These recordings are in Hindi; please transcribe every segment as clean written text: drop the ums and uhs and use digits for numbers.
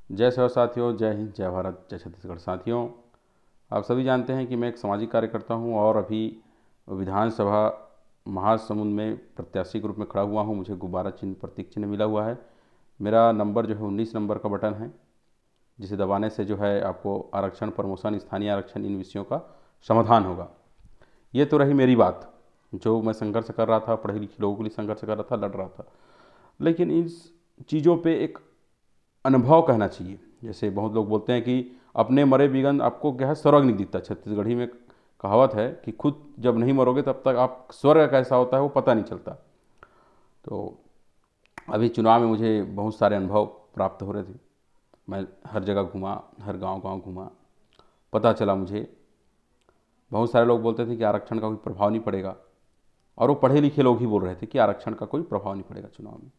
जय सेवा साथियों, जय हिंद, जय भारत, जय छत्तीसगढ़। साथियों, आप सभी जानते हैं कि मैं एक सामाजिक कार्यकर्ता हूं और अभी विधानसभा महासमुंद में प्रत्याशी के रूप में खड़ा हुआ हूं। मुझे गुब्बारा चिन्ह, प्रतीक चिन्ह मिला हुआ है। मेरा नंबर जो है 19 नंबर का बटन है, जिसे दबाने से जो है आपको आरक्षण, प्रमोशन, स्थानीय आरक्षण, इन विषयों का समाधान होगा। ये तो रही मेरी बात, जो मैं संघर्ष कर रहा था, पढ़े लिखे लोगों के लिए संघर्ष कर रहा था, लड़ रहा था। लेकिन इस चीज़ों पे एक अनुभव कहना चाहिए। जैसे बहुत लोग बोलते हैं कि अपने मरे बिगन आपको क्या है, स्वर्ग नहीं दिखता। छत्तीसगढ़ी में कहावत है कि खुद जब नहीं मरोगे तब तक आप स्वर्ग कैसा होता है वो पता नहीं चलता। तो अभी चुनाव में मुझे बहुत सारे अनुभव प्राप्त हो रहे थे। मैं हर जगह घूमा, हर गांव गांव घूमा। पता चला मुझे, बहुत सारे लोग बोलते थे कि आरक्षण का कोई प्रभाव नहीं पड़ेगा, और वो पढ़े लिखे लोग ही बोल रहे थे कि आरक्षण का कोई प्रभाव नहीं पड़ेगा चुनाव में।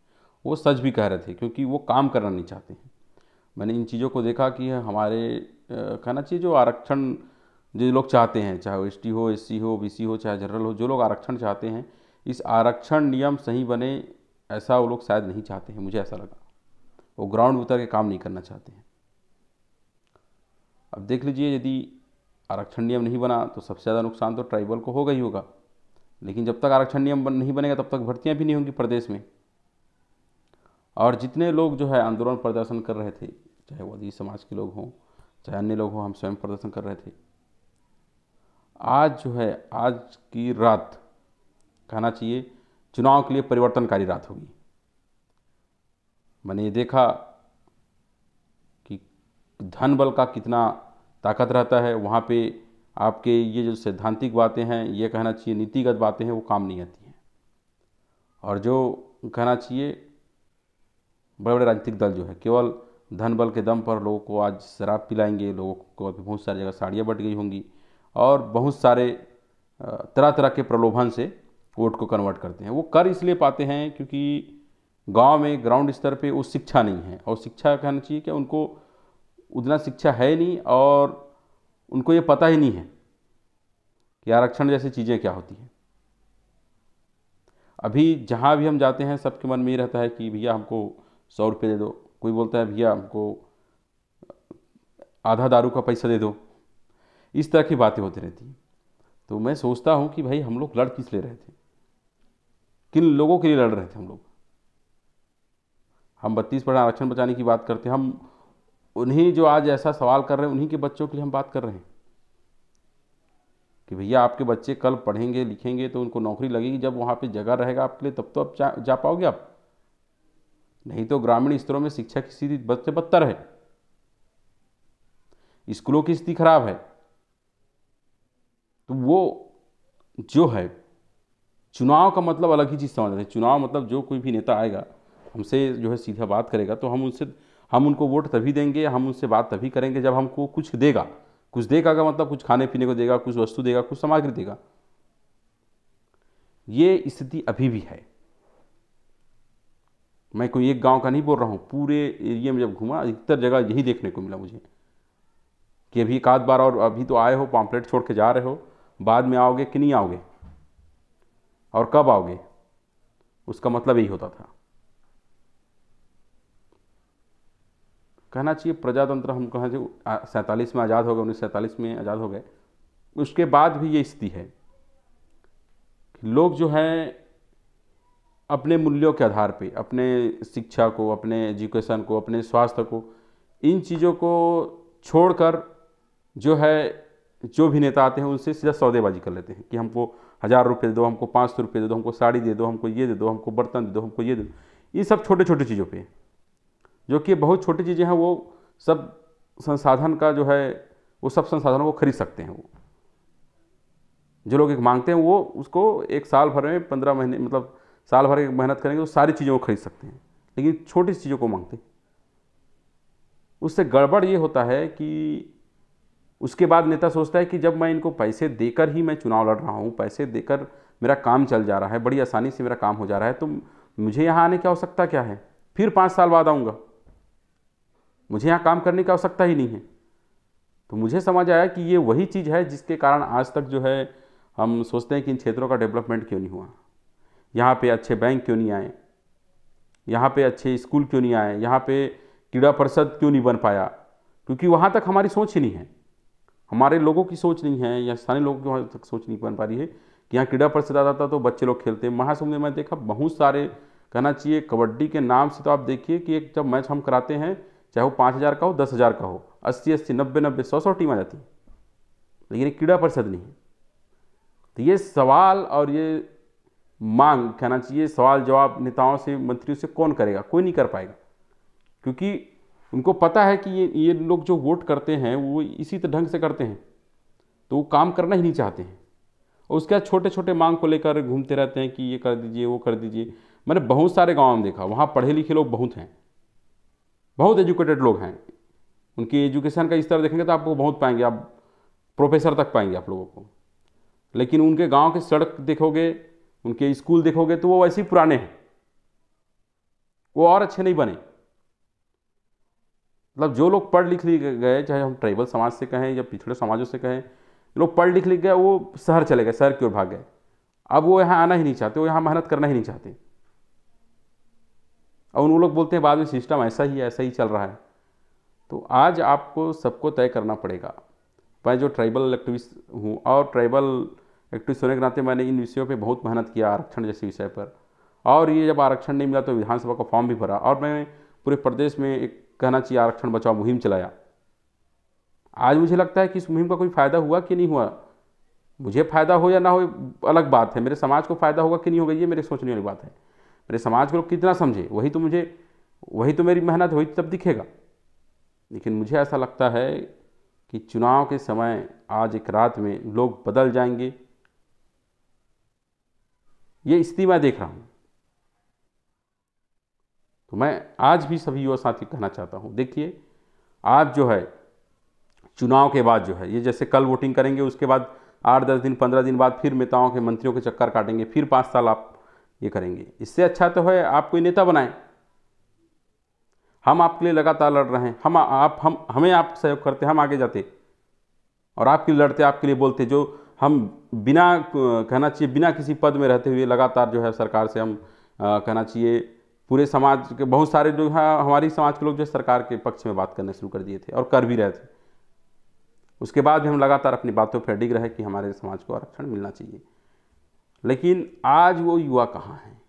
वो सच भी कह रहे थे, क्योंकि वो काम करना नहीं चाहते हैं। मैंने इन चीज़ों को देखा कि हमारे कहना चाहिए जो आरक्षण जो लोग चाहते हैं, चाहे वो एसटी हो, एससी हो, बीसी हो, चाहे जनरल हो, जो लोग आरक्षण चाहते हैं, इस आरक्षण नियम सही बने, ऐसा वो लोग शायद नहीं चाहते हैं। मुझे ऐसा लगा वो ग्राउंड उतर के काम नहीं करना चाहते हैं। अब देख लीजिए, यदि आरक्षण नियम नहीं बना तो सबसे ज़्यादा नुकसान तो ट्राइबल को होगा ही होगा। लेकिन जब तक आरक्षण नियम नहीं बनेगा तब तक भर्तियां भी नहीं होंगी प्रदेश में। और जितने लोग जो है आंदोलन प्रदर्शन कर रहे थे, चाहे वो आदिवासी समाज के लोग हों, चाहे अन्य लोग हों, हम स्वयं प्रदर्शन कर रहे थे। आज जो है, आज की रात कहना चाहिए चुनाव के लिए परिवर्तनकारी रात होगी। मैंने ये देखा कि धन बल का कितना ताकत रहता है। वहाँ पे आपके ये जो सैद्धांतिक बातें हैं, ये कहना चाहिए नीतिगत बातें हैं, वो काम नहीं आती हैं। और जो कहना चाहिए बड़े बड़े राजनीतिक दल जो है केवल धन बल के दम पर लोगों को आज शराब पिलाएंगे। लोगों को अभी बहुत सारी जगह साड़ियाँ बट गई होंगी, और बहुत सारे तरह तरह के प्रलोभन से वोट को कन्वर्ट करते हैं। वो कर इसलिए पाते हैं क्योंकि गांव में ग्राउंड स्तर पे वो शिक्षा नहीं है। और शिक्षा कहना चाहिए कि उनको उतना शिक्षा है नहीं, और उनको ये पता ही नहीं है कि आरक्षण जैसी चीज़ें क्या होती हैं। अभी जहाँ भी हम जाते हैं सबके मन में ये रहता है कि भैया हमको 100 रुपये दे दो। कोई बोलता है भैया हमको आधा दारू का पैसा दे दो। इस तरह की बातें होती रहती हैं। तो मैं सोचता हूँ कि भाई हम लोग लड़ किस लिए रहे थे, किन लोगों के लिए लड़ रहे थे हम लोग। हम 32% आरक्षण बचाने की बात करते हैं, हम उन्हीं जो आज ऐसा सवाल कर रहे हैं उन्हीं के बच्चों के लिए हम बात कर रहे हैं कि भैया आपके बच्चे कल पढ़ेंगे लिखेंगे तो उनको नौकरी लगेगी। जब वहाँ पे जगह रहेगा आपके लिए तब तो आप जा पाओगे आप। नहीं तो ग्रामीण स्तरों में शिक्षा की स्थिति बद से बदतर है, स्कूलों की स्थिति खराब है। तो वो जो है, चुनाव का मतलब अलग ही चीज़ समझ रहे हैं। चुनाव मतलब जो कोई भी नेता आएगा हमसे जो है सीधा बात करेगा, तो हम उनको वोट तभी देंगे, हम उनसे बात तभी करेंगे जब हमको कुछ देगा। कुछ देगा का मतलब कुछ खाने पीने को देगा, कुछ वस्तु देगा, कुछ सामग्री देगा। ये स्थिति अभी भी है। मैं कोई एक गांव का नहीं बोल रहा हूँ, पूरे एरिया में जब घूमा अधिकतर जगह यही देखने को मिला मुझे कि अभी एक आध बार और अभी तो आए हो, पॉम्पलेट छोड़ के जा रहे हो, बाद में आओगे कि नहीं आओगे और कब आओगे, उसका मतलब यही होता था। कहना चाहिए प्रजातंत्र हम कहें जो 47 में आज़ाद हो गए, 1947 में आज़ाद हो गए, उसके बाद भी ये स्थिति है कि लोग जो हैं अपने मूल्यों के आधार पे, अपने शिक्षा को, अपने एजुकेशन को, अपने स्वास्थ्य को, इन चीज़ों को छोड़कर जो है जो भी नेता आते हैं उनसे सीधा सौदेबाजी कर लेते हैं कि हमको 1000 रुपये दे दो, हमको 500 रुपये दे दो, हमको साड़ी दे दो, हमको ये दे दो, हमको बर्तन दे दो, हमको ये दे दो। ये सब छोटे छोटे चीज़ों पे, जो कि बहुत छोटी चीज़ें हैं, वो सब संसाधन का जो है वो सब संसाधनों को खरीद सकते हैं। वो जो लोग एक मांगते हैं वो उसको एक साल भर में 15 महीने, मतलब साल भर की मेहनत करेंगे तो सारी चीज़ों को खरीद सकते हैं। लेकिन छोटी सी चीज़ों को मांगते हैं। उससे गड़बड़ ये होता है कि उसके बाद नेता सोचता है कि जब मैं इनको पैसे देकर ही मैं चुनाव लड़ रहा हूँ, पैसे देकर मेरा काम चल जा रहा है, बड़ी आसानी से मेरा काम हो जा रहा है, तो मुझे यहाँ आने की आवश्यकता क्या है, फिर 5 साल बाद आऊँगा, मुझे यहाँ काम करने की आवश्यकता ही नहीं है। तो मुझे समझ आया कि ये वही चीज़ है जिसके कारण आज तक जो है हम सोचते हैं कि इन क्षेत्रों का डेवलपमेंट क्यों नहीं हुआ, यहाँ पे अच्छे बैंक क्यों नहीं आए, यहाँ पे अच्छे स्कूल क्यों नहीं आए, यहाँ पे क्रीड़ा परिषद क्यों नहीं बन पाया, क्योंकि वहाँ तक हमारी सोच ही नहीं है, हमारे लोगों की सोच नहीं है, या स्थानीय लोगों की वहाँ तक सोच नहीं बन पा रही है कि यहाँ क्रीड़ा परिषद आता था तो बच्चे लोग खेलते हैं। महासमुंद में मैं देखा बहुत सारे, कहना चाहिए कबड्डी के नाम से तो आप देखिए कि एक जब मैच हम कराते हैं, चाहे वो 5,000 का हो, 10,000 का हो, 80-80, 90-90, 100-100 टीम आ जाती है, लेकिन ये क्रीड़ा परिषद नहीं है। तो ये सवाल और ये मांग, कहना चाहिए सवाल जवाब नेताओं से, मंत्रियों से कौन करेगा? कोई नहीं कर पाएगा, क्योंकि उनको पता है कि ये लोग जो वोट करते हैं वो इसी ढंग से करते हैं, तो वो काम करना ही नहीं चाहते हैं, और उसके बाद छोटे छोटे मांग को लेकर घूमते रहते हैं कि ये कर दीजिए, वो कर दीजिए। मैंने बहुत सारे गाँव में देखा, वहाँ पढ़े लिखे लोग बहुत हैं, बहुत एजुकेटेड लोग हैं, उनकी एजुकेशन का स्तर देखेंगे तो आपको बहुत पाएंगे, आप प्रोफेसर तक पाएंगे आप लोगों को, लेकिन उनके गांव के सड़क देखोगे, उनके स्कूल देखोगे तो वो वैसे ही पुराने हैं, वो और अच्छे नहीं बने। मतलब जो लोग पढ़ लिख गए, चाहे हम ट्राइबल समाज से कहें या पिछड़े समाजों से कहें, लोग पढ़ लिख गए, वो शहर चले गए, शहर की ओर भाग गए, अब वो यहाँ आना ही नहीं चाहते, वो यहाँ मेहनत करना ही नहीं चाहते, और उन लोग बोलते हैं बाद में सिस्टम ऐसा ही है, ऐसा ही चल रहा है। तो आज आपको सबको तय करना पड़ेगा। मैं जो ट्राइबल एक्टिविस्ट हूँ, और ट्राइबल एक्टिविस्ट होने के नाते मैंने इन विषयों पे बहुत मेहनत किया, आरक्षण जैसे विषय पर, और ये जब आरक्षण नहीं मिला तो विधानसभा का फॉर्म भी भरा, और मैं पूरे प्रदेश में एक, कहना चाहिए, आरक्षण बचाओ मुहिम चलाया। आज मुझे लगता है कि इस मुहिम का कोई फ़ायदा हुआ कि नहीं हुआ, मुझे फ़ायदा हो या ना हो अलग बात है, मेरे समाज को फ़ायदा होगा कि नहीं होगा ये मेरे सोचने वाली बात है। मेरे समाज को लोग कितना समझे वही तो मेरी मेहनत हुई तब दिखेगा। लेकिन मुझे ऐसा लगता है कि चुनाव के समय आज एक रात में लोग बदल जाएंगे, ये स्थिति मैं देख रहा हूँ। तो मैं आज भी सभी युवा साथी कहना चाहता हूँ, देखिए आप जो है चुनाव के बाद जो है, ये जैसे कल वोटिंग करेंगे, उसके बाद 8-10 दिन 15 दिन बाद फिर नेताओं के, मंत्रियों के चक्कर काटेंगे, फिर 5 साल आप ये करेंगे। इससे अच्छा तो है आप कोई नेता बनाएं। हम आपके लिए लगातार लड़ रहे हैं, हमें आप सहयोग करते, हम आगे जाते और आपके लिए लड़ते, आपके लिए बोलते, जो हम बिना, कहना चाहिए बिना किसी पद में रहते हुए लगातार जो है सरकार से हम, कहना चाहिए पूरे समाज के बहुत सारे जो है, हमारी समाज के लोग जो सरकार के पक्ष में बात करने शुरू कर दिए थे और कर भी रहे थे। उसके बाद भी हम लगातार अपनी बातों पर अडिग रहे कि हमारे समाज को आरक्षण मिलना चाहिए। लेकिन आज वो युवा कहाँ हैं?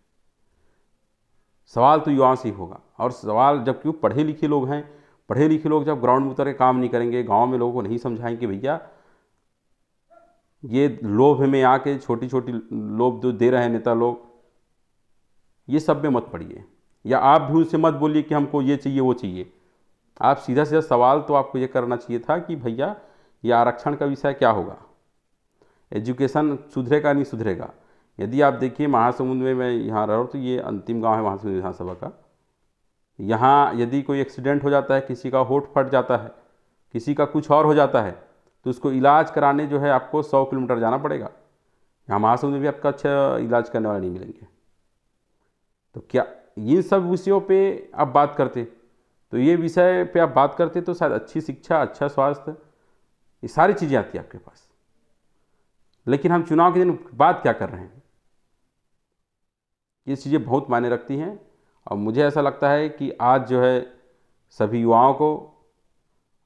सवाल तो युवाओं से ही होगा, और सवाल जब क्यों पढ़े लिखे लोग हैं, पढ़े लिखे लोग जब ग्राउंड में उतर के काम नहीं करेंगे, गांव में लोगों को नहीं समझाएंगे भैया ये लोभ में आके छोटी छोटी लोभ जो दे रहे हैं नेता लोग, ये सब में मत पड़िए, या आप भी उनसे मत बोलिए कि हमको ये चाहिए वो चाहिए। आप सीधा सीधा सवाल तो आपको ये करना चाहिए था कि भैया ये आरक्षण का विषय क्या होगा, एजुकेशन सुधरेगा नहीं सुधरेगा। यदि आप देखिए महासमुंद में, मैं यहाँ रहा हूँ तो ये अंतिम गांव है महासमुंद विधानसभा का, यहाँ यदि कोई एक्सीडेंट हो जाता है, किसी का होठ फट जाता है, किसी का कुछ और हो जाता है, तो उसको इलाज कराने जो है आपको 100 किलोमीटर जाना पड़ेगा। यहाँ महासमुंद में भी आपका अच्छा इलाज करने वाले नहीं मिलेंगे। तो क्या इन सब विषयों पे आप बात करते, तो ये विषय पे आप बात करते तो शायद अच्छी शिक्षा, अच्छा स्वास्थ्य, ये सारी चीज़ें आती है आपके पास। लेकिन हम चुनाव के दिन बात क्या कर रहे हैं, ये चीज़ें बहुत मायने रखती हैं। और मुझे ऐसा लगता है कि आज जो है सभी युवाओं को,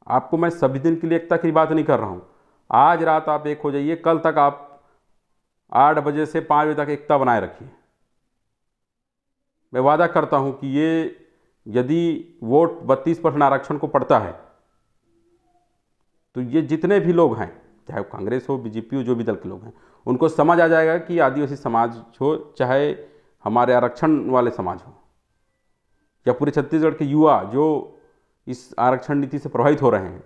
आपको मैं सभी दिन के लिए एकता की बात नहीं कर रहा हूँ, आज रात आप एक हो जाइए, कल तक आप 8 बजे से 5 बजे तक एकता बनाए रखिए। मैं वादा करता हूँ कि ये यदि वोट 32% आरक्षण को पड़ता है तो ये जितने भी लोग हैं, चाहे वो कांग्रेस हो, बीजेपी हो, जो भी दल के लोग हैं, उनको समझ आ जाएगा कि आदिवासी समाज हो, चाहे हमारे आरक्षण वाले समाज हो, या पूरे छत्तीसगढ़ के युवा जो इस आरक्षण नीति से प्रभावित हो रहे हैं,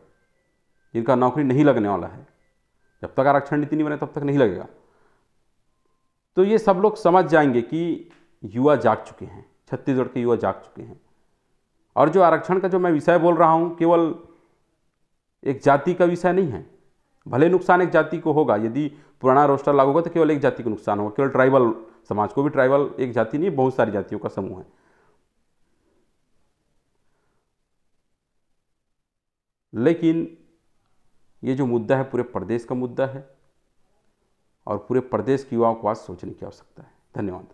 जिनका नौकरी नहीं लगने वाला है, जब तक आरक्षण नीति नहीं बने तब तक नहीं लगेगा, तो ये सब लोग समझ जाएंगे कि युवा जाग चुके हैं, छत्तीसगढ़ के युवा जाग चुके हैं। और जो आरक्षण का जो मैं विषय बोल रहा हूँ, केवल एक जाति का विषय नहीं है। भले नुकसान एक जाति को होगा, यदि पुराना रोस्टर लागू होगा तो केवल एक जाति को नुकसान होगा, केवल ट्राइबल समाज को भी, ट्राइबल एक जाति नहीं, बहुत सारी जातियों का समूह है। लेकिन ये जो मुद्दा है पूरे प्रदेश का मुद्दा है, और पूरे प्रदेश के युवाओं को आज सोचने की आवश्यकता है। धन्यवाद।